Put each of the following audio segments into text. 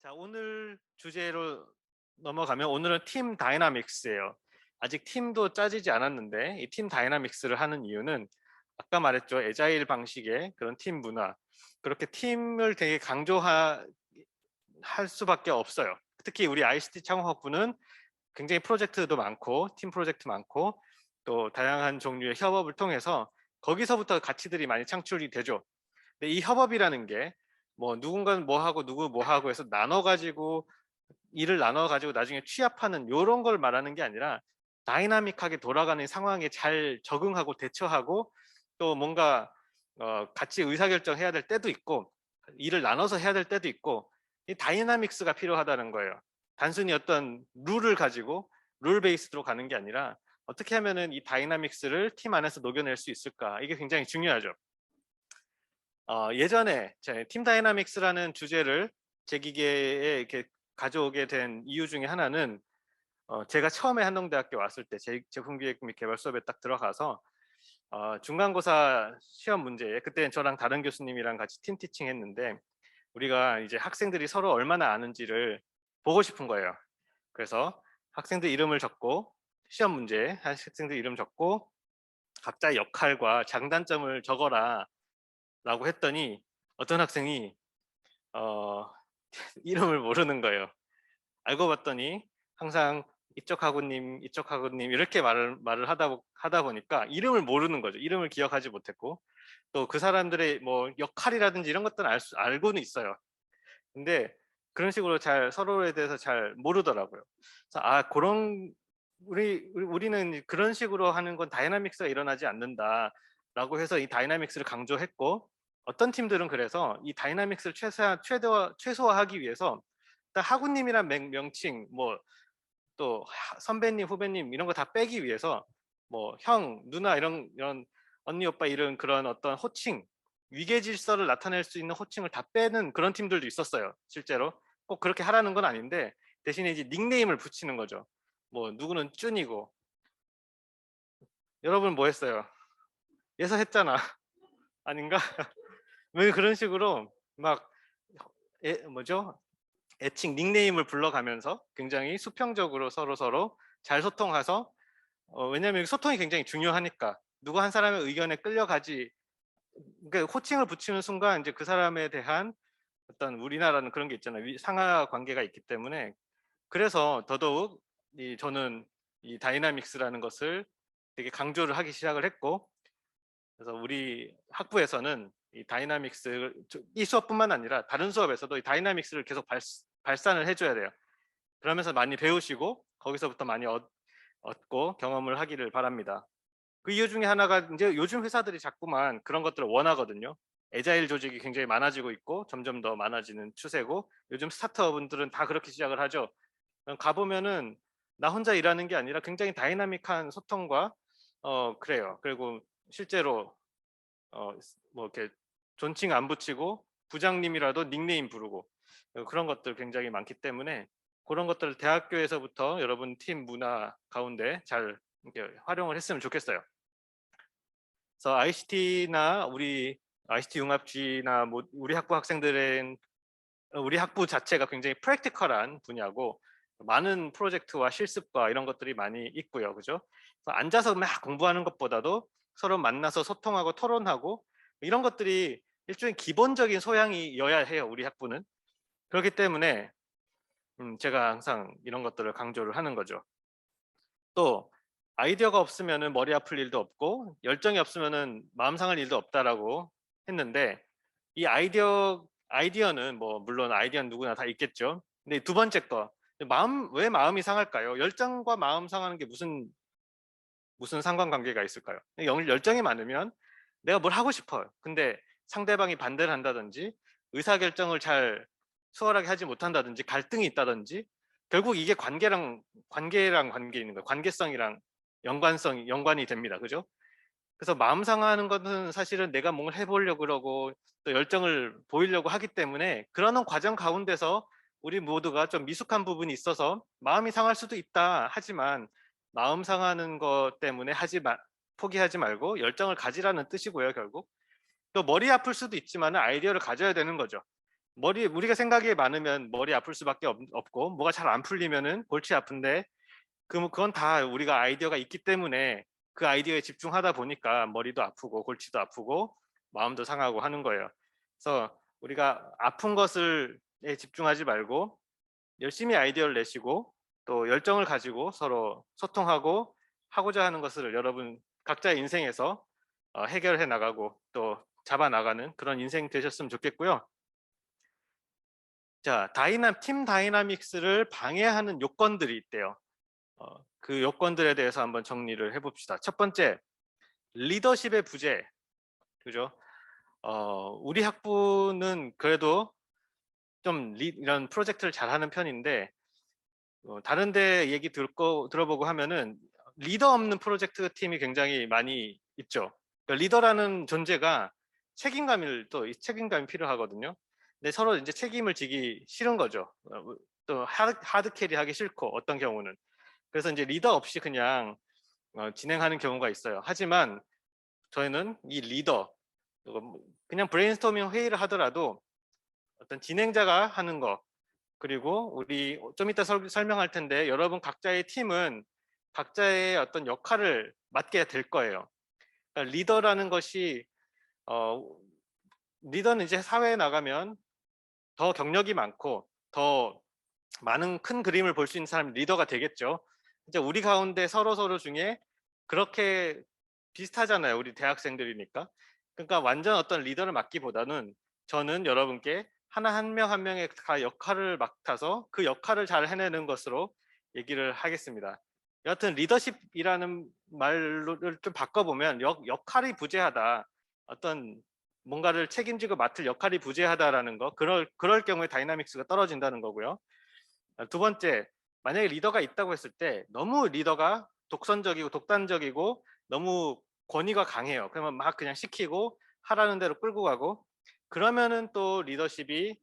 자, 오늘 주제로 넘어가면 오늘은 팀 다이나믹스예요. 아직 팀도 짜지지 않았는데 이 팀 다이나믹스를 하는 이유는 아까 말했죠. 애자일 방식의 그런 팀 문화. 그렇게 팀을 되게 강조할 수밖에 없어요. 특히 우리 ICT 창업학부는 굉장히 프로젝트도 많고 팀 프로젝트 많고 또 다양한 종류의 협업을 통해서 거기서부터 가치들이 많이 창출이 되죠. 근데 이 협업이라는 게 뭐 누군가는 뭐 하고 누구 뭐 하고 해서 나눠 가지고 일을 나눠 가지고 나중에 취합하는 요런 걸 말하는 게 아니라 다이나믹하게 돌아가는 상황에 잘 적응하고 대처하고 또 뭔가 같이 의사결정해야 될 때도 있고 일을 나눠서 해야 될 때도 있고 이 다이나믹스가 필요하다는 거예요. 단순히 어떤 룰을 가지고 룰 베이스로 가는 게 아니라 어떻게 하면은 이 다이나믹스를 팀 안에서 녹여낼 수 있을까? 이게 굉장히 중요하죠. 예전에 팀 다이나믹스라는 주제를 제 기계에 이렇게 가져오게 된 이유 중에 하나는 제가 처음에 한동대학교 왔을 때 제품기획 및 개발 수업에 딱 들어가서 중간고사 시험 문제에 그때 저랑 다른 교수님이랑 같이 팀 티칭 했는데 우리가 이제 학생들이 서로 얼마나 아는지를 보고 싶은 거예요. 그래서 학생들 이름을 적고 시험 문제에 학생들 이름 적고 각자의 역할과 장단점을 적어라 라고 했더니 어떤 학생이 어, 이름을 모르는 거예요. 알고 봤더니 항상 이쪽 학우님, 이쪽 학우님 이렇게 말을 하다 보니까 이름을 모르는 거죠. 이름을 기억하지 못했고 또 그 사람들의 뭐 역할이라든지 이런 것들은 알고는 있어요. 근데 그런 식으로 잘 서로에 대해서 잘 모르더라고요. 그래서 그런 우리는 그런 식으로 하는 건 다이나믹스가 일어나지 않는다라고 해서 이 다이나믹스를 강조했고 어떤 팀들은 그래서 이 다이나믹스를 최소화하기 위해서 딱 학우님이란 명칭 뭐 또 선배님, 후배님 이런 거 다 빼기 위해서 뭐 형, 누나 이런 언니, 오빠 이런 그런 어떤 호칭, 위계 질서를 나타낼 수 있는 호칭을 다 빼는 그런 팀들도 있었어요. 실제로 꼭 그렇게 하라는 건 아닌데 대신에 이제 닉네임을 붙이는 거죠. 뭐 누구는 쭌이고 여러분 뭐 했어요? 예서했잖아. 아닌가? 왜 그런 식으로 막 뭐죠? 애칭 닉네임을 불러가면서 굉장히 수평적으로 서로 잘 소통해서 왜냐하면 소통이 굉장히 중요하니까 누구 한 사람의 의견에 끌려가지 그러니까 호칭을 붙이는 순간 이제 그 사람에 대한 어떤 우리나라는 그런 게 있잖아요. 상하 관계가 있기 때문에 그래서 더더욱 저는 이 다이나믹스라는 것을 되게 강조를 하기 시작을 했고 그래서 우리 학부에서는 이 다이나믹스 이 수업뿐만 아니라 다른 수업에서도 이 다이나믹스를 계속 발산을 해줘야 돼요. 그러면서 많이 배우시고 거기서부터 많이 얻고 경험을 하기를 바랍니다. 그 이유 중에 하나가 이제 요즘 회사들이 자꾸만 그런 것들을 원하거든요. 애자일 조직이 굉장히 많아지고 있고 점점 더 많아지는 추세고 요즘 스타트업분들은 다 그렇게 시작을 하죠. 가보면은 나 혼자 일하는 게 아니라 굉장히 다이나믹한 소통과 그래요. 그리고 실제로 뭐 이렇게 존칭 안 붙이고 부장님이라도 닉네임 부르고 그런 것들 굉장히 많기 때문에 그런 것들을 대학교에서부터 여러분 팀 문화 가운데 잘 이렇게 활용을 했으면 좋겠어요. 그래서 ICT나 우리 ICT 융합주의나 뭐 우리 학부 학생들은 우리 학부 자체가 굉장히 프랙티컬한 분야고 많은 프로젝트와 실습과 이런 것들이 많이 있고요. 그죠? 그래서 앉아서 막 공부하는 것보다도 서로 만나서 소통하고 토론하고 이런 것들이 일종의 기본적인 소양이어야 해요. 우리 학부는. 그렇기 때문에 제가 항상 이런 것들을 강조를 하는 거죠. 또 아이디어가 없으면은 머리 아플 일도 없고 열정이 없으면은 마음 상할 일도 없다라고 했는데 이 아이디어는 뭐 물론 아이디어는 누구나 다 있겠죠. 근데 두 번째 거 왜 마음이 상할까요? 열정과 마음 상하는 게 무슨 상관관계가 있을까요? 열정이 많으면 내가 뭘 하고 싶어요. 근데 상대방이 반대를 한다든지 의사결정을 잘 수월하게 하지 못한다든지 갈등이 있다든지 결국 이게 관계랑 관계 있는 거예요. 관계성이랑 연관이 됩니다. 그죠? 그래서 마음 상하는 것은 사실은 내가 뭔가 해보려고 그러고 또 열정을 보이려고 하기 때문에 그러는 과정 가운데서 우리 모두가 좀 미숙한 부분이 있어서 마음이 상할 수도 있다 하지만 마음 상하는 것 때문에 포기하지 말고 열정을 가지라는 뜻이고요. 결국 또 머리 아플 수도 있지만 아이디어를 가져야 되는 거죠. 우리가 생각이 많으면 머리 아플 수밖에 없고, 뭐가 잘 안 풀리면은 골치 아픈데, 그건 다 우리가 아이디어가 있기 때문에 그 아이디어에 집중하다 보니까 머리도 아프고 골치도 아프고 마음도 상하고 하는 거예요. 그래서 우리가 아픈 것을 집중하지 말고 열심히 아이디어를 내시고 또 열정을 가지고 서로 소통하고 하고자 하는 것을 여러분 각자의 인생에서 해결해 나가고 또 잡아 나가는 그런 인생 되셨으면 좋겠고요. 자, 팀 다이나믹스를 방해하는 요건들이 있대요. 그 요건들에 대해서 한번 정리를 해봅시다. 첫 번째, 리더십의 부재. 그죠? 우리 학부는 그래도 좀 이런 프로젝트를 잘하는 편인데, 다른 데 얘기 들어보고 하면은 리더 없는 프로젝트 팀이 굉장히 많이 있죠. 그러니까 리더라는 존재가 이 책임감이 필요하거든요. 근데 서로 이제 책임을 지기 싫은 거죠. 또 하드 캐리 하기 싫고 어떤 경우는. 그래서 이제 리더 없이 그냥 진행하는 경우가 있어요. 하지만 저희는 이 리더, 그냥 브레인스토밍 회의를 하더라도 어떤 진행자가 하는 거, 그리고 우리 좀 이따 설명할 텐데 여러분 각자의 팀은 각자의 어떤 역할을 맡게 될 거예요. 그러니까 리더라는 것이 어, 리더는 이제 사회에 나가면 더 경력이 많고 더 많은 큰 그림을 볼 수 있는 사람이 리더가 되겠죠. 이제 우리 가운데 서로 중에 그렇게 비슷하잖아요. 우리 대학생들이니까. 그러니까 완전 어떤 리더를 맡기보다는 저는 여러분께 하나 한 명 한 명의 다 역할을 맡아서 그 역할을 잘 해내는 것으로 얘기를 하겠습니다. 여하튼 리더십이라는 말을 좀 바꿔보면 역할이 부재하다. 어떤 뭔가를 책임지고 맡을 역할이 부재하다라는 거. 그럴 경우에 다이나믹스가 떨어진다는 거고요. 두 번째, 만약에 리더가 있다고 했을 때 너무 리더가 독선적이고 독단적이고 너무 권위가 강해요. 그러면 막 그냥 시키고 하라는 대로 끌고 가고, 그러면은 또 리더십이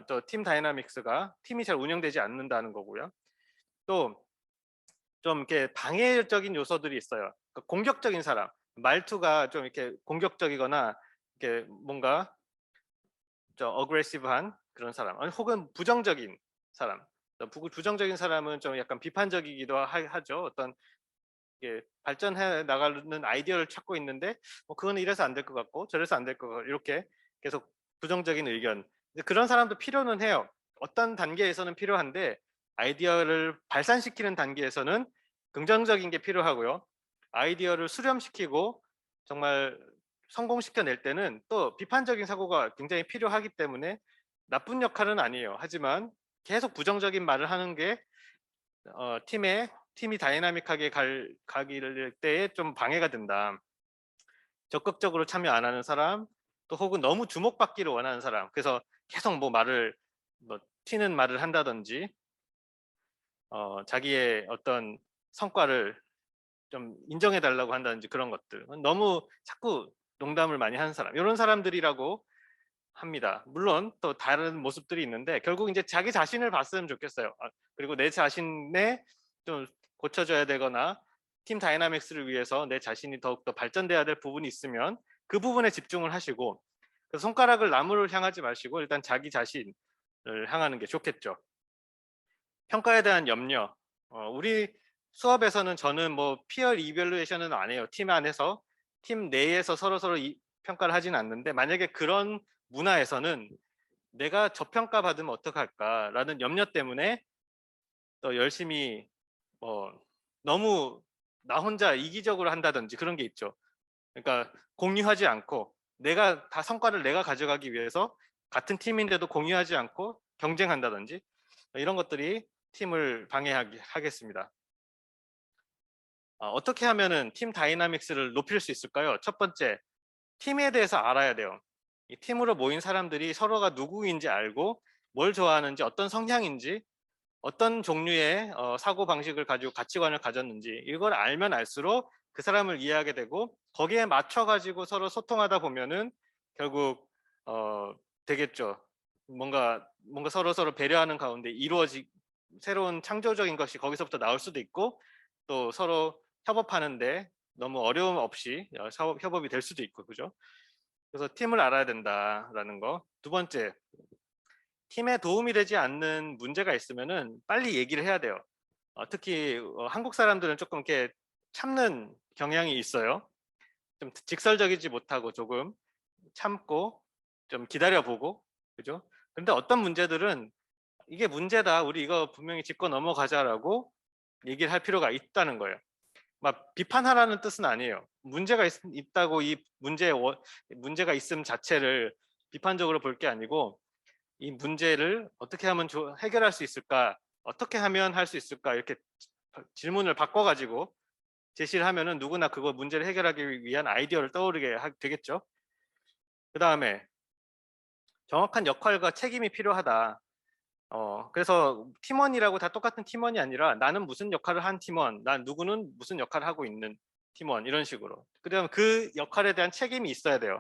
또 팀 다이나믹스가 팀이 잘 운영되지 않는다는 거고요. 또 좀 이렇게 방해적인 요소들이 있어요. 그러니까 공격적인 사람, 말투가 좀 이렇게 공격적이거나 이렇게 뭔가 어그레시브한 그런 사람, 아니, 혹은 부정적인 사람. 부정적인 사람은 좀 약간 비판적이기도 하죠. 어떤 발전해 나가는 아이디어를 찾고 있는데 그건 이래서 안 될 것 같고 저래서 안 될 것 같고 이렇게 계속 부정적인 의견. 그런 사람도 필요는 해요. 어떤 단계에서는 필요한데 아이디어를 발산시키는 단계에서는 긍정적인 게 필요하고요. 아이디어를 수렴시키고 정말 성공시켜 낼 때는 또 비판적인 사고가 굉장히 필요하기 때문에 나쁜 역할은 아니에요. 하지만 계속 부정적인 말을 하는 게 팀이 다이나믹하게 가길 때에 좀 방해가 된다. 적극적으로 참여 안 하는 사람, 또 혹은 너무 주목받기를 원하는 사람. 그래서 계속 뭐 튀는 말을 한다든지, 자기의 어떤 성과를 좀 인정해 달라고 한다든지 그런 것들. 너무 자꾸 농담을 많이 하는 사람. 이런 사람들이라고 합니다. 물론 또 다른 모습들이 있는데 결국 이제 자기 자신을 봤으면 좋겠어요. 그리고 내 자신에 좀 고쳐줘야 되거나 팀 다이나믹스를 위해서 내 자신이 더욱더 발전돼야 될 부분이 있으면 그 부분에 집중을 하시고, 그 손가락을 나무를 향하지 마시고 일단 자기 자신을 향하는 게 좋겠죠. 평가에 대한 염려. 우리 수업에서는 저는 뭐 피어 이밸루에이션은 안 해요. 팀 안에서, 팀 내에서 서로 평가를 하진 않는데, 만약에 그런 문화에서는 내가 저평가 받으면 어떡할까라는 염려 때문에 또 열심히 너무 나 혼자 이기적으로 한다든지 그런 게 있죠. 그러니까 공유하지 않고 내가 다 성과를 내가 가져가기 위해서 같은 팀인데도 공유하지 않고 경쟁한다든지 이런 것들이 팀을 방해하겠습니다. 어떻게 하면은 팀 다이나믹스를 높일 수 있을까요? 첫 번째, 팀에 대해서 알아야 돼요. 이 팀으로 모인 사람들이 서로가 누구인지 알고 뭘 좋아하는지 어떤 성향인지 어떤 종류의 사고 방식을 가지고 가치관을 가졌는지 이걸 알면 알수록 그 사람을 이해하게 되고 거기에 맞춰 가지고 서로 소통하다 보면은 결국 되겠죠. 뭔가 서로 배려하는 가운데 새로운 창조적인 것이 거기서부터 나올 수도 있고, 또 서로 협업하는데 너무 어려움 없이 협업이 될 수도 있고, 그죠? 그래서 팀을 알아야 된다라는 거. 두 번째, 팀에 도움이 되지 않는 문제가 있으면은 빨리 얘기를 해야 돼요. 특히 한국 사람들은 조금 이렇게 참는 경향이 있어요. 좀 직설적이지 못하고 조금 참고 좀 기다려보고, 그죠? 근데 어떤 문제들은 이게 문제다, 우리 이거 분명히 짚고 넘어가자라고 얘기를 할 필요가 있다는 거예요. 막 비판하라는 뜻은 아니에요. 문제가 있다고 이 문제가 있음 자체를 비판적으로 볼 게 아니고, 이 문제를 어떻게 하면 해결할 수 있을까, 어떻게 하면 할 수 있을까, 이렇게 질문을 바꿔가지고 제시를 하면은 누구나 그거 문제를 해결하기 위한 아이디어를 떠오르게 되겠죠. 그 다음에 정확한 역할과 책임이 필요하다. 그래서 팀원이라고 다 똑같은 팀원이 아니라 나는 무슨 역할을 한 팀원, 난 누구는 무슨 역할을 하고 있는 팀원, 이런 식으로. 그다음 그 역할에 대한 책임이 있어야 돼요.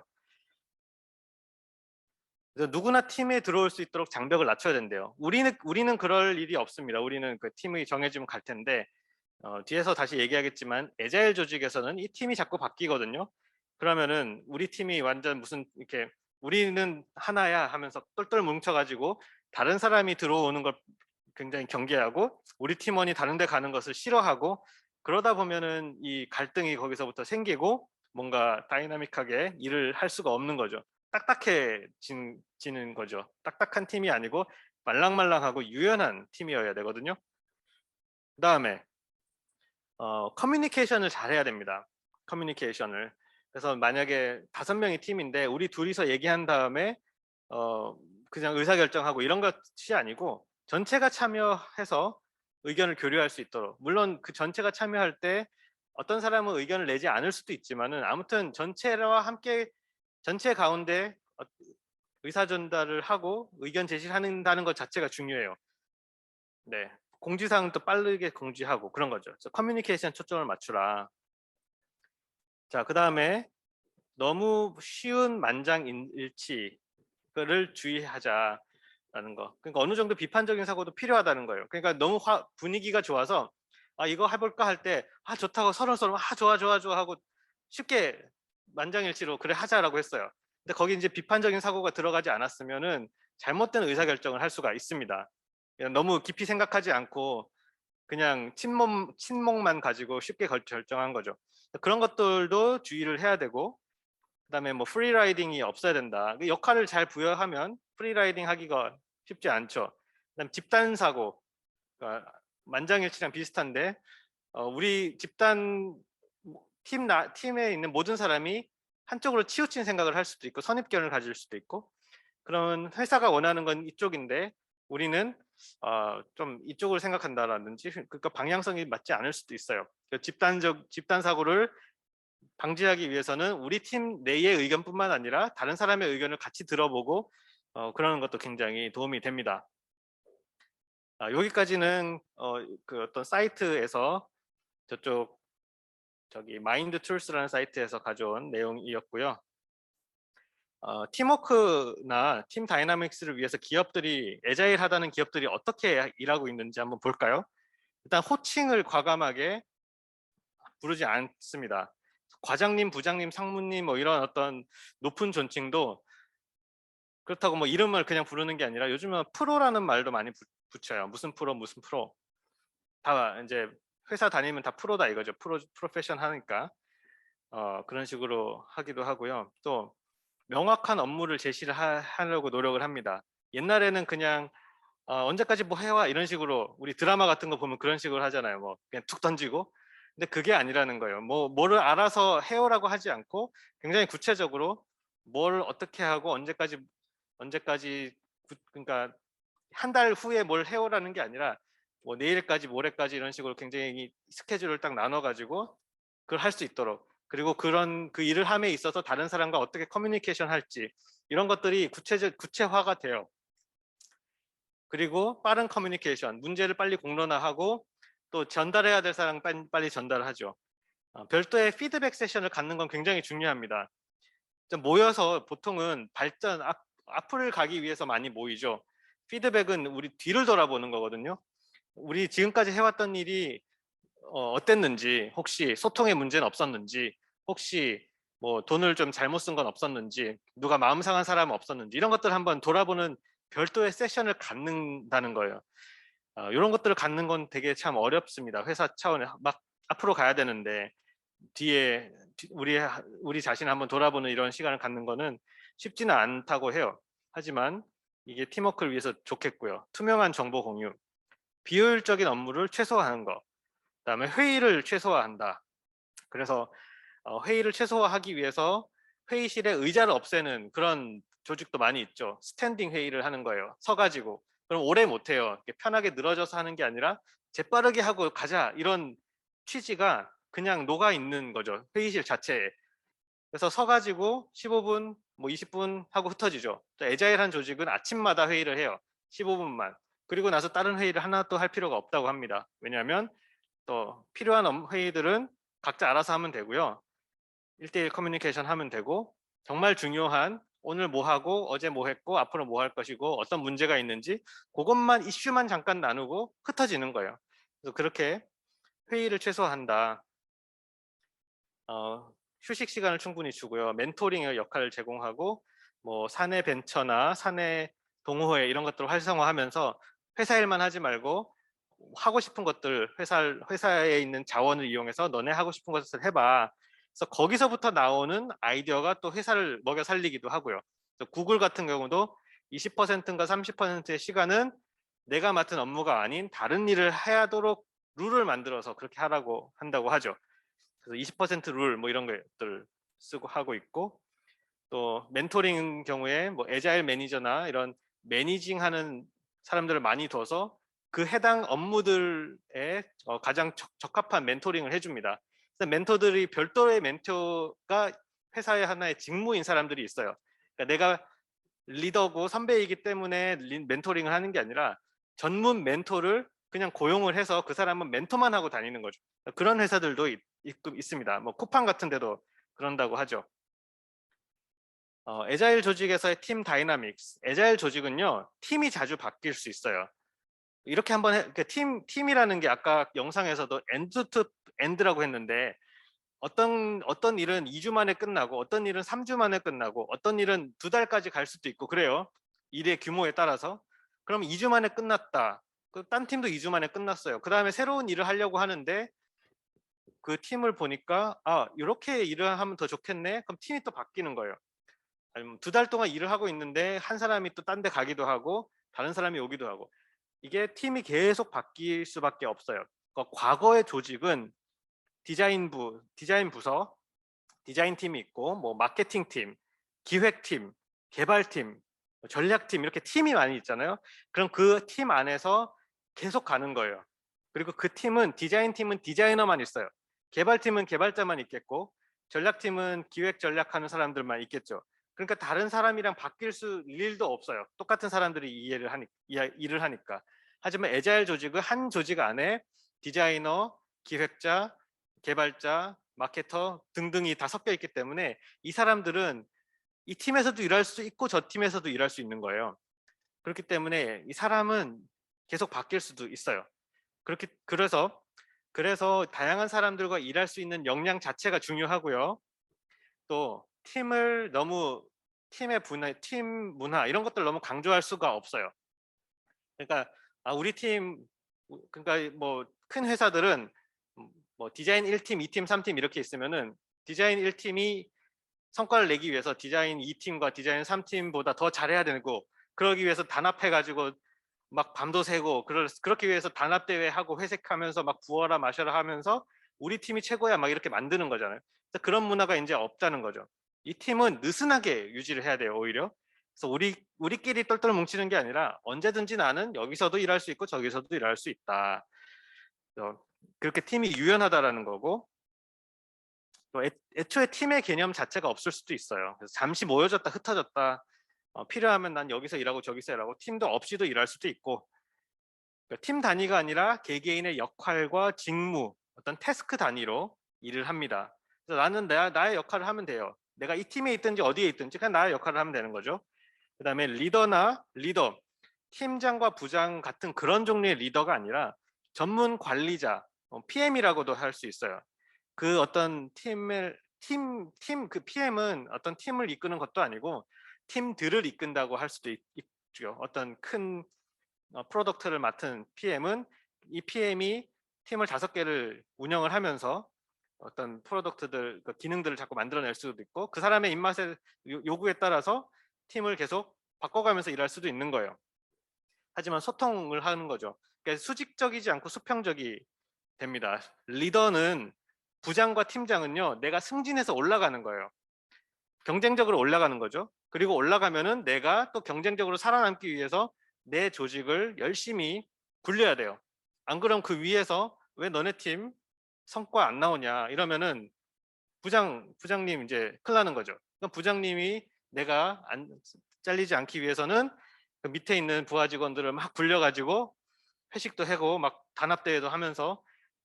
그래서 누구나 팀에 들어올 수 있도록 장벽을 낮춰야 된대요. 우리는 그럴 일이 없습니다. 우리는 그 팀이 정해지면 갈 텐데, 뒤에서 다시 얘기하겠지만 애자일 조직에서는 이 팀이 자꾸 바뀌거든요. 그러면은 우리 팀이 완전 무슨 이렇게 우리는 하나야 하면서 똘똘 뭉쳐가지고 다른 사람이 들어오는 걸 굉장히 경계하고 우리 팀원이 다른 데 가는 것을 싫어하고, 그러다 보면은 이 갈등이 거기서부터 생기고 뭔가 다이나믹하게 일을 할 수가 없는 거죠. 딱딱해지는 거죠. 딱딱한 팀이 아니고 말랑말랑하고 유연한 팀이어야 되거든요. 그 다음에 커뮤니케이션을 잘해야 됩니다. 커뮤니케이션을. 그래서 만약에 5명이 팀인데 우리 둘이서 얘기한 다음에 그냥 의사결정하고 이런 것이 아니고 전체가 참여해서 의견을 교류할 수 있도록, 물론 그 전체가 참여할 때 어떤 사람은 의견을 내지 않을 수도 있지만은 아무튼 전체와 함께 전체 가운데 의사 전달을 하고 의견 제시를 한다는 것 자체가 중요해요. 네. 공지사항도 빠르게 공지하고 그런 거죠. 그래서 커뮤니케이션 초점을 맞추라. 자, 그 다음에 너무 쉬운 만장일치를 주의하자라는 거. 그러니까 어느 정도 비판적인 사고도 필요하다는 거예요. 그러니까 너무 분위기가 좋아서 이거 해볼까 할 때 좋다고 서로 좋아 좋아 좋아 하고 쉽게 만장일치로 그래 하자라고 했어요. 근데 거기 이제 비판적인 사고가 들어가지 않았으면은 잘못된 의사결정을 할 수가 있습니다. 그냥 너무 깊이 생각하지 않고 그냥 친목만 가지고 쉽게 결정한 거죠. 그런 것들도 주의를 해야 되고, 그다음에 뭐 프리라이딩이 없어야 된다. 그 역할을 잘 부여하면 프리라이딩 하기가 쉽지 않죠. 그다음 집단 사고, 그러니까 만장일치랑 비슷한데 우리 집단 팀에 있는 모든 사람이 한쪽으로 치우친 생각을 할 수도 있고 선입견을 가질 수도 있고, 그러면 회사가 원하는 건 이쪽인데 우리는 좀 이쪽을 생각한다라든지, 그러니까 방향성이 맞지 않을 수도 있어요. 집단 사고를 방지하기 위해서는 우리 팀 내의 의견뿐만 아니라 다른 사람의 의견을 같이 들어보고 그러는 것도 굉장히 도움이 됩니다. 여기까지는 그 어떤 사이트에서 저기 마인드 툴스라는 사이트에서 가져온 내용이었고요. 팀워크나 팀 다이나믹스를 위해서 애자일 하다는 기업들이 어떻게 일하고 있는지 한번 볼까요? 일단 호칭을 과감하게 부르지 않습니다. 과장님, 부장님, 상무님 뭐 이런 어떤 높은 존칭도 그렇다고 뭐 이름을 그냥 부르는 게 아니라 요즘은 프로라는 말도 많이 붙여요. 무슨 프로, 무슨 프로. 다 이제 회사 다니면 다 프로다 이거죠. 프로페션 하니까 그런 식으로 하기도 하고요. 또 명확한 업무를 제시를 하려고 노력을 합니다. 옛날에는 그냥 언제까지 뭐 해와 이런 식으로, 우리 드라마 같은 거 보면 그런 식으로 하잖아요. 뭐 그냥 툭 던지고. 근데 그게 아니라는 거예요. 뭐를 알아서 해오라고 하지 않고 굉장히 구체적으로 뭘 어떻게 하고 언제까지 그러니까 한 달 후에 뭘 해오라는 게 아니라 뭐 내일까지 모레까지 이런 식으로 굉장히 스케줄을 딱 나눠 가지고 그걸 할 수 있도록, 그리고 그 일을 함에 있어서 다른 사람과 어떻게 커뮤니케이션 할지 이런 것들이 구체화가 돼요. 그리고 빠른 커뮤니케이션, 문제를 빨리 공론화하고 또 전달해야 될 사람 빨리 전달하죠. 별도의 피드백 세션을 갖는 건 굉장히 중요합니다. 좀 모여서 보통은 앞을 가기 위해서 많이 모이죠. 피드백은 우리 뒤를 돌아보는 거거든요. 우리 지금까지 해왔던 일이 어땠는지, 혹시 소통의 문제는 없었는지, 혹시 뭐 돈을 좀 잘못 쓴 건 없었는지, 누가 마음 상한 사람은 없었는지, 이런 것들 한번 돌아보는 별도의 세션을 갖는다는 거예요. 이런 것들을 갖는 건 되게 참 어렵습니다. 회사 차원에 막 앞으로 가야 되는데 뒤에 우리 자신을 한번 돌아보는 이런 시간을 갖는 거는 쉽지는 않다고 해요. 하지만 이게 팀워크를 위해서 좋겠고요. 투명한 정보 공유, 비효율적인 업무를 최소화하는 거, 그다음에 회의를 최소화한다. 그래서 회의를 최소화하기 위해서 회의실에 의자를 없애는 그런 조직도 많이 있죠. 스탠딩 회의를 하는 거예요. 서가지고. 그럼 오래 못해요. 편하게 늘어져서 하는 게 아니라 재빠르게 하고 가자, 이런 취지가 그냥 녹아 있는 거죠. 회의실 자체에. 그래서 서가지고 15분, 뭐 20분 하고 흩어지죠. 또 애자일한 조직은 아침마다 회의를 해요. 15분만. 그리고 나서 다른 회의를 하나 또 할 필요가 없다고 합니다. 왜냐하면 또 필요한 회의들은 각자 알아서 하면 되고요. 1대1 커뮤니케이션 하면 되고, 정말 중요한 오늘 뭐 하고 어제 뭐 했고 앞으로 뭐 할 것이고 어떤 문제가 있는지 그것만, 이슈만 잠깐 나누고 흩어지는 거예요. 그래서 그렇게 회의를 최소화한다. 휴식 시간을 충분히 주고요. 멘토링의 역할을 제공하고, 뭐 사내 벤처나 사내 동호회 이런 것들을 활성화하면서 회사 일만 하지 말고 하고 싶은 것들, 회사에 있는 자원을 이용해서 너네 하고 싶은 것을 해봐. 그래서 거기서부터 나오는 아이디어가 또 회사를 먹여 살리기도 하고요. 구글 같은 경우도 20%인가 30%의 시간은 내가 맡은 업무가 아닌 다른 일을 해야 하도록 룰을 만들어서 그렇게 하라고 한다고 하죠. 그래서 20%룰 뭐 이런 것들 쓰고 하고 있고, 또 멘토링 경우에 뭐 애자일 매니저나 이런 매니징하는 사람들을 많이 둬서 그 해당 업무들에 가장 적합한 멘토링을 해줍니다. 그래서 멘토들이 별도의 멘토가 회사의 하나의 직무인 사람들이 있어요. 그러니까 내가 리더고 선배이기 때문에 멘토링을 하는 게 아니라 전문 멘토를 그냥 고용을 해서 그 사람은 멘토만 하고 다니는 거죠. 그런 회사들도 있습니다. 뭐 쿠팡 같은 데도 그런다고 하죠. 애자일 조직에서의 팀 다이나믹스. 애자일 조직은요, 팀이 자주 바뀔 수 있어요. 이렇게 한번 팀이라는 게 아까 영상에서도 엔드 투 엔드라고 했는데, 어떤 일은 2주 만에 끝나고 어떤 일은 3주 만에 끝나고 어떤 일은 2달까지 갈 수도 있고 그래요. 일의 규모에 따라서. 그럼 2주 만에 끝났다. 딴 팀도 2주 만에 끝났어요. 그 다음에 새로운 일을 하려고 하는데 그 팀을 보니까 이렇게 일을 하면 더 좋겠네. 그럼 팀이 또 바뀌는 거예요. 아니면 2달 동안 일을 하고 있는데 한 사람이 또 딴 데 가기도 하고 다른 사람이 오기도 하고, 이게 팀이 계속 바뀔 수밖에 없어요. 그러니까 과거의 조직은 디자인 부서, 디자인 팀이 있고, 뭐 마케팅 팀, 기획팀, 개발팀, 전략팀, 이렇게 팀이 많이 있잖아요. 그럼 그 팀 안에서 계속 가는 거예요. 그리고 그 팀은, 디자인 팀은 디자이너만 있어요. 개발팀은 개발자만 있겠고, 전략팀은 기획 전략하는 사람들만 있겠죠. 그러니까 다른 사람이랑 바뀔 일도 없어요. 똑같은 사람들이 일을 하니까. 하지만 애자일 조직은 한 조직 안에 디자이너, 기획자, 개발자, 마케터 등등이 다 섞여 있기 때문에 이 사람들은 이 팀에서도 일할 수 있고 저 팀에서도 일할 수 있는 거예요. 그렇기 때문에 이 사람은 계속 바뀔 수도 있어요. 그래서 다양한 사람들과 일할 수 있는 역량 자체가 중요하고요. 또 팀 문화 이런 것들 너무 강조할 수가 없어요. 그러니까 우리 팀, 그러니까 뭐 큰 회사들은 뭐 디자인 1팀, 2팀, 3팀 이렇게 있으면은 디자인 1팀이 성과를 내기 위해서 디자인 2팀과 디자인 3팀보다 더 잘해야 되고, 그러기 위해서 단합해 가지고 막 밤도 새고, 그렇기 위해서 단합 대회 하고 회색하면서 막 부어라 마셔라 하면서 우리 팀이 최고야 막 이렇게 만드는 거잖아요. 그래서 그런 문화가 이제 없다는 거죠. 이 팀은 느슨하게 유지를 해야 돼요, 오히려. 그래서 우리끼리 똘똘 뭉치는 게 아니라 언제든지 나는 여기서도 일할 수 있고 저기서도 일할 수 있다. 그렇게 팀이 유연하다라는 거고, 또 애초에 팀의 개념 자체가 없을 수도 있어요. 그래서 잠시 모여졌다 흩어졌다, 필요하면 난 여기서 일하고 저기서 일하고, 팀도 없이도 일할 수도 있고, 그러니까 팀 단위가 아니라 개개인의 역할과 직무, 어떤 태스크 단위로 일을 합니다. 그래서 나는 나의 역할을 하면 돼요. 내가 이 팀에 있든지 어디에 있든지 그냥 나의 역할을 하면 되는 거죠. 그 다음에 리더, 팀장과 부장 같은 그런 종류의 리더가 아니라 전문 관리자, PM이라고도 할 수 있어요. 그 어떤 그 PM은 어떤 팀을 이끄는 것도 아니고 팀들을 이끈다고 할 수도 어떤 큰 프로덕트를 맡은 PM은 이 PM이 팀을 5개를 운영을 하면서 어떤 프로덕트들, 기능들을 자꾸 만들어낼 수도 있고 그 사람의 입맛에 요구에 따라서 팀을 계속 바꿔가면서 일할 수도 있는 거예요. 하지만 소통을 하는 거죠. 그러니까 수직적이지 않고 수평적이 됩니다. 리더는 부장과 팀장은요, 내가 승진해서 올라가는 거예요. 경쟁적으로 올라가는 거죠. 그리고 올라가면은 내가 또 경쟁적으로 살아남기 위해서 내 조직을 열심히 굴려야 돼요. 안 그럼 그 위에서 왜 너네 팀 성과 안 나오냐 이러면은 부장님 이제 큰일 나는 거죠. 그럼 부장님이 내가 잘리지 않기 위해서는 그 밑에 있는 부하 직원들을 막 굴려가지고 회식도 하고 막 단합대회도 하면서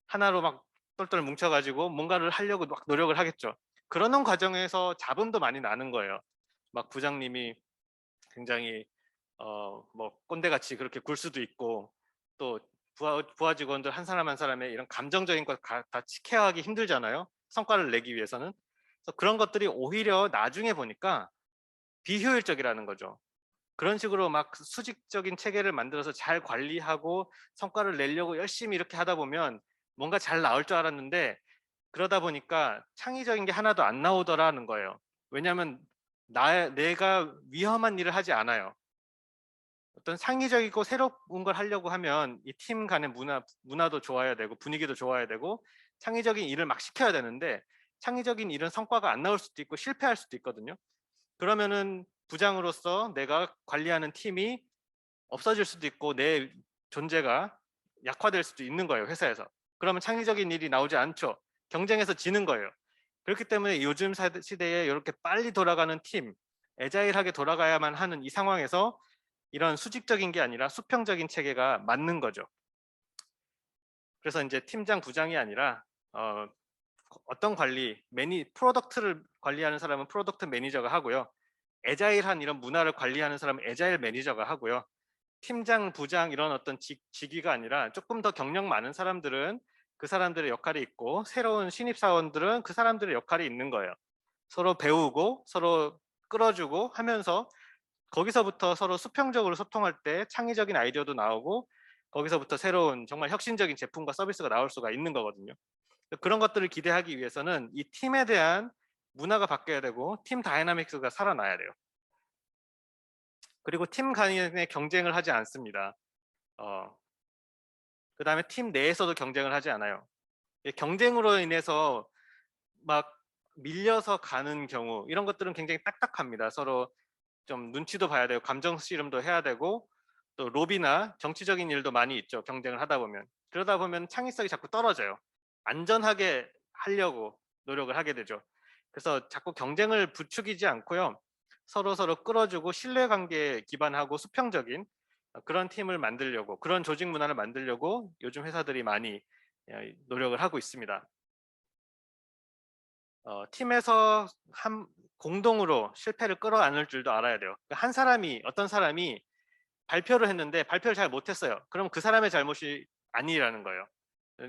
하나로 막 똘똘 뭉쳐가지고 뭔가를 하려고 막 노력을 하겠죠. 그러는 과정에서 잡음도 많이 나는 거예요. 막 부장님이 굉장히 뭐 꼰대같이 그렇게 굴 수도 있고 또 부하 직원들 한 사람 한 사람의 이런 감정적인 것 다 케어하기 힘들잖아요. 성과를 내기 위해서는. 그래서 그런 것들이 오히려 나중에 보니까 비효율적이라는 거죠. 그런 식으로 막 수직적인 체계를 만들어서 잘 관리하고 성과를 내려고 열심히 이렇게 하다 보면 뭔가 잘 나올 줄 알았는데 그러다 보니까 창의적인 게 하나도 안 나오더라는 거예요. 왜냐하면 내가 위험한 일을 하지 않아요. 어떤 창의적이고 새로운 걸 하려고 하면 이 팀 간의 문화도 좋아야 되고 분위기도 좋아야 되고 창의적인 일을 막 시켜야 되는데 창의적인 일은 성과가 안 나올 수도 있고 실패할 수도 있거든요. 그러면은 부장으로서 내가 관리하는 팀이 없어질 수도 있고 내 존재가 약화될 수도 있는 거예요, 회사에서. 그러면 창의적인 일이 나오지 않죠. 경쟁에서 지는 거예요. 그렇기 때문에 요즘 시대에 이렇게 빨리 돌아가는 팀, 애자일하게 돌아가야만 하는 이 상황에서 이런 수직적인 게 아니라 수평적인 체계가 맞는 거죠. 그래서 이제 팀장, 부장이 아니라 어떤 프로덕트를 관리하는 사람은 프로덕트 매니저가 하고요. 애자일한 이런 문화를 관리하는 사람은 애자일 매니저가 하고요. 팀장, 부장 이런 어떤 직위가 아니라 조금 더 경력 많은 사람들은 그 사람들의 역할이 있고 새로운 신입 사원들은 그 사람들의 역할이 있는 거예요. 서로 배우고 서로 끌어주고 하면서 거기서부터 서로 수평적으로 소통할 때 창의적인 아이디어도 나오고 거기서부터 새로운 정말 혁신적인 제품과 서비스가 나올 수가 있는 거거든요. 그런 것들을 기대하기 위해서는 이 팀에 대한 문화가 바뀌어야 되고 팀 다이나믹스가 살아나야 돼요. 그리고 팀 간의 경쟁을 하지 않습니다. 그 다음에 팀 내에서도 경쟁을 하지 않아요. 경쟁으로 인해서 막 밀려서 가는 경우 이런 것들은 굉장히 딱딱합니다. 서로 좀 눈치도 봐야 되고 감정 씨름도 해야 되고 또 로비나 정치적인 일도 많이 있죠. 경쟁을 하다 보면. 그러다 보면 창의성이 자꾸 떨어져요. 안전하게 하려고 노력을 하게 되죠. 그래서 자꾸 경쟁을 부추기지 않고요. 서로 끌어주고 신뢰관계에 기반하고 수평적인 그런 팀을 만들려고 그런 조직 문화를 만들려고 요즘 회사들이 많이 노력을 하고 있습니다. 팀에서 공동으로 실패를 끌어안을 줄도 알아야 돼요. 어떤 사람이 발표를 했는데 발표를 잘 못했어요. 그럼 그 사람의 잘못이 아니라는 거예요.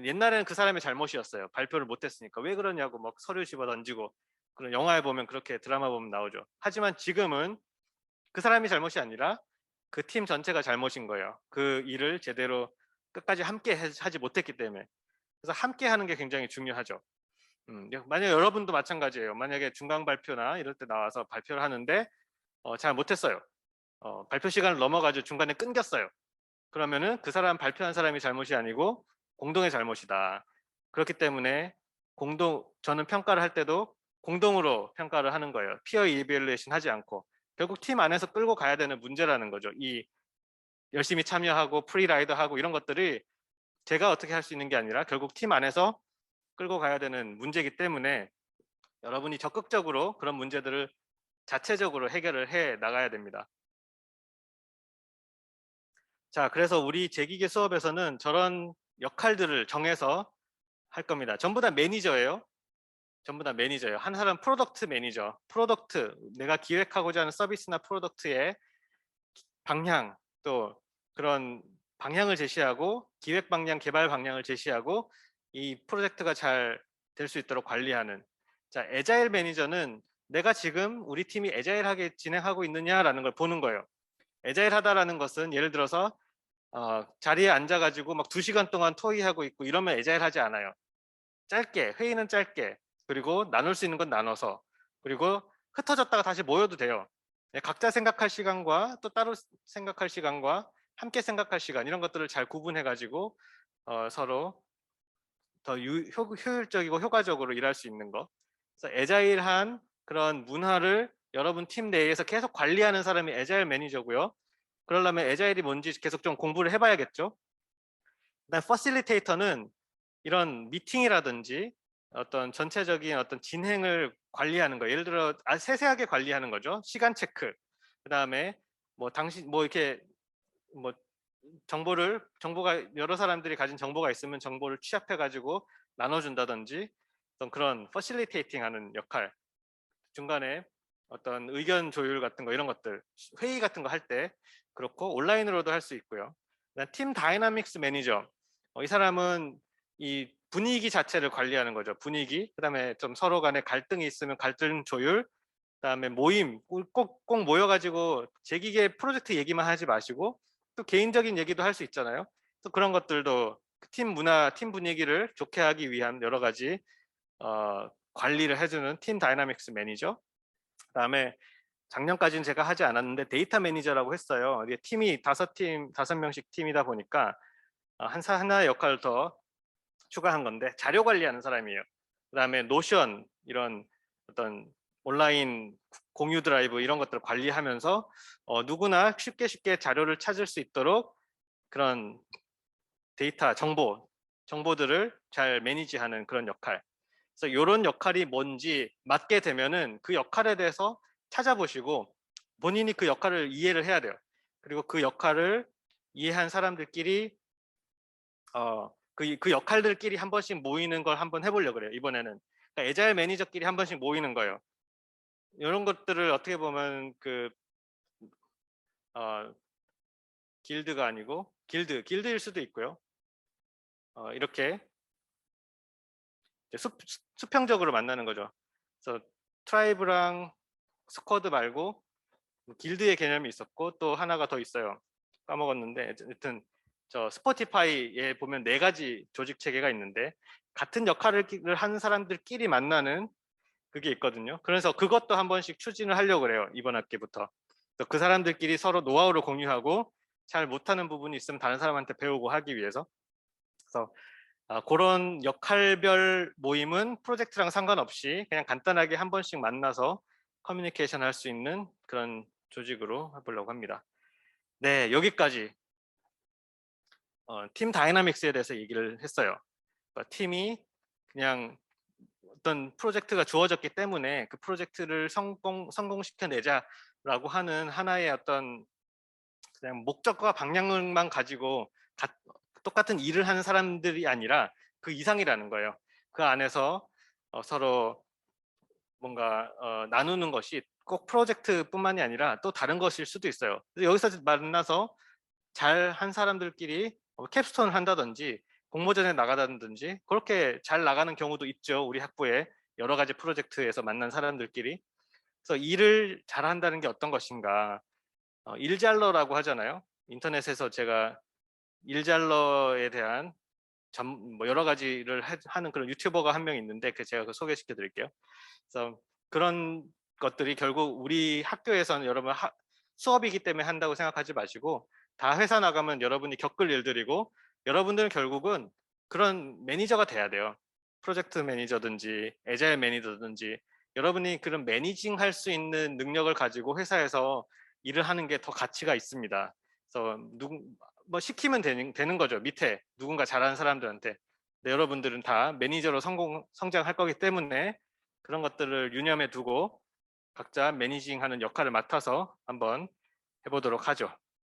옛날에는 그 사람의 잘못이었어요. 발표를 못했으니까. 왜 그러냐고 막 서류 집어 던지고 그런 영화에 보면 그렇게 드라마 보면 나오죠. 하지만 지금은 그 사람이 잘못이 아니라 그 팀 전체가 잘못인 거예요. 그 일을 제대로 끝까지 함께 하지 못했기 때문에. 그래서 함께 하는 게 굉장히 중요하죠. 만약 여러분도 마찬가지예요. 만약에 중간 발표나 이럴 때 나와서 발표를 하는데 잘 못했어요. 발표 시간을 넘어가지고 중간에 끊겼어요. 그러면은 그 사람 발표한 사람이 잘못이 아니고 공동의 잘못이다. 그렇기 때문에 저는 평가를 할 때도 공동으로 평가를 하는 거예요. 피어 이베루에이션 하지 않고 결국 팀 안에서 끌고 가야 되는 문제라는 거죠. 이 열심히 참여하고 프리라이더하고 이런 것들이 제가 어떻게 할 수 있는 게 아니라 결국 팀 안에서 끌고 가야 되는 문제이기 때문에 여러분이 적극적으로 그런 문제들을 자체적으로 해결을 해 나가야 됩니다. 자, 그래서 우리 제기계 수업에서는 저런 역할들을 정해서 할 겁니다. 전부 다 매니저예요. 전부 다 매니저예요. 한 사람 프로덕트 매니저. 내가 기획하고자 하는 서비스나 프로덕트의 방향, 또 그런 방향을 제시하고 기획 방향, 개발 방향을 제시하고 이 프로젝트가 잘 될 수 있도록 관리하는. 자, 애자일 매니저는 내가 지금 우리 팀이 애자일하게 진행하고 있느냐라는 걸 보는 거예요. 애자일 하다라는 것은 예를 들어서 자리에 앉아가지고 막 2시간 동안 토의하고 있고 이러면 애자일 하지 않아요. 짧게, 회의는 짧게, 그리고 나눌 수 있는 건 나눠서, 그리고 흩어졌다가 다시 모여도 돼요. 네, 각자 생각할 시간과 또 따로 생각할 시간과 함께 생각할 시간, 이런 것들을 잘 구분해 가지고 서로 더 효율적이고 효과적으로 일할 수 있는 거. 그래서 애자일한 그런 문화를 여러분 팀 내에서 계속 관리하는 사람이 애자일 매니저고요. 그러려면 애자일이 뭔지 계속 좀 공부를 해봐야겠죠. 그다음 퍼실리테이터는 이런 미팅이라든지 어떤 전체적인 어떤 진행을 관리하는 거. 예를 들어 세세하게 관리하는 거죠. 시간 체크. 그다음에 뭐 당신 뭐 이렇게 뭐 정보가 여러 사람들이 가진 정보가 있으면 정보를 취합해 가지고 나눠준다든지, 어떤 그런 퍼실리테이팅 하는 역할, 중간에 어떤 의견 조율 같은 거, 이런 것들, 회의 같은 거 할 때 그렇고, 온라인으로도 할 수 있고요. 팀 다이나믹스 매니저, 이 사람은 이 분위기 자체를 관리하는 거죠. 분위기, 그다음에 좀 서로 간에 갈등이 있으면 갈등 조율, 그다음에 모임, 꼭 모여가지고 제기계 프로젝트 얘기만 하지 마시고 또 개인적인 얘기도 할 수 있잖아요. 또 그런 것들도 팀 문화, 팀 분위기를 좋게 하기 위한 여러 가지 관리를 해주는 팀 다이나믹스 매니저. 그다음에 작년까지는 제가 하지 않았는데 데이터 매니저라고 했어요. 이게 팀이 5명씩 팀이다 보니까 하나의 역할을 더 추가한 건데, 자료 관리하는 사람이에요. 그다음에 노션, 이런 어떤 온라인 공유 드라이브, 이런 것들을 관리하면서 누구나 쉽게 자료를 찾을 수 있도록 그런 데이터 정보들을 잘 매니지하는 그런 역할. 그래서 이런 역할이 뭔지 맡게 되면은 그 역할에 대해서 찾아보시고 본인이 그 역할을 이해를 해야 돼요. 그리고 그 역할을 이해한 사람들끼리 그 역할들끼리 한 번씩 모이는 걸 한번 해보려고 그래요. 이번에는 그러니까 애자일 매니저끼리 한 번씩 모이는 거예요. 이런 것들을 어떻게 보면 어, 길드가 아니고 길드일 수도 있고요. 이렇게 수평적으로 만나는 거죠. 그래서 트라이브랑 스쿼드 말고 길드의 개념이 있었고, 또 하나가 더 있어요. 까먹었는데, 하여튼 저 스포티파이에 보면 4가지 조직 체계가 있는데 같은 역할을 하는 사람들끼리 만나는 그게 있거든요. 그래서 그것도 한 번씩 추진을 하려고 그래요. 이번 학기부터. 그 사람들끼리 서로 노하우를 공유하고 잘 못하는 부분이 있으면 다른 사람한테 배우고 하기 위해서. 그래서 그런 역할별 모임은 프로젝트랑 상관없이 그냥 간단하게 한 번씩 만나서 커뮤니케이션 할 수 있는 그런 조직으로 해보려고 합니다. 네, 여기까지 팀 다이나믹스에 대해서 얘기를 했어요. 그러니까 팀이 그냥 어떤 프로젝트가 주어졌기 때문에 그 프로젝트를 성공시켜내자라고 하는 하나의 어떤 그냥 목적과 방향만 가지고 똑같은 일을 하는 사람들이 아니라 그 이상이라는 거예요. 그 안에서 서로 뭔가 나누는 것이 꼭 프로젝트뿐만이 아니라 또 다른 것일 수도 있어요. 여기서 만나서 잘 한 사람들끼리 캡스톤을 한다든지 공모전에 나가다든지 그렇게 잘 나가는 경우도 있죠. 우리 학부에 여러 가지 프로젝트에서 만난 사람들끼리. 그래서 일을 잘한다는 게 어떤 것인가. 일잘러라고 하잖아요. 인터넷에서 제가 일잘러에 대한 뭐 여러 가지를 하는 그런 유튜버가 한 명 있는데 제가 소개시켜 드릴게요. 그래서 그런 것들이 결국 우리 학교에서는 여러분 수업이기 때문에 한다고 생각하지 마시고, 다 회사 나가면 여러분이 겪을 일들이고, 여러분들은 결국은 그런 매니저가 돼야 돼요. 프로젝트 매니저든지 애자일 매니저든지 여러분이 그런 매니징 할 수 있는 능력을 가지고 회사에서 일을 하는 게 더 가치가 있습니다. 그래서 뭐 시키면 되는 거죠. 밑에 누군가 잘하는 사람들한테. 근데 여러분들은 다 매니저로 성장할 거기 때문에 그런 것들을 유념해 두고 각자 매니징하는 역할을 맡아서 한번 해보도록 하죠.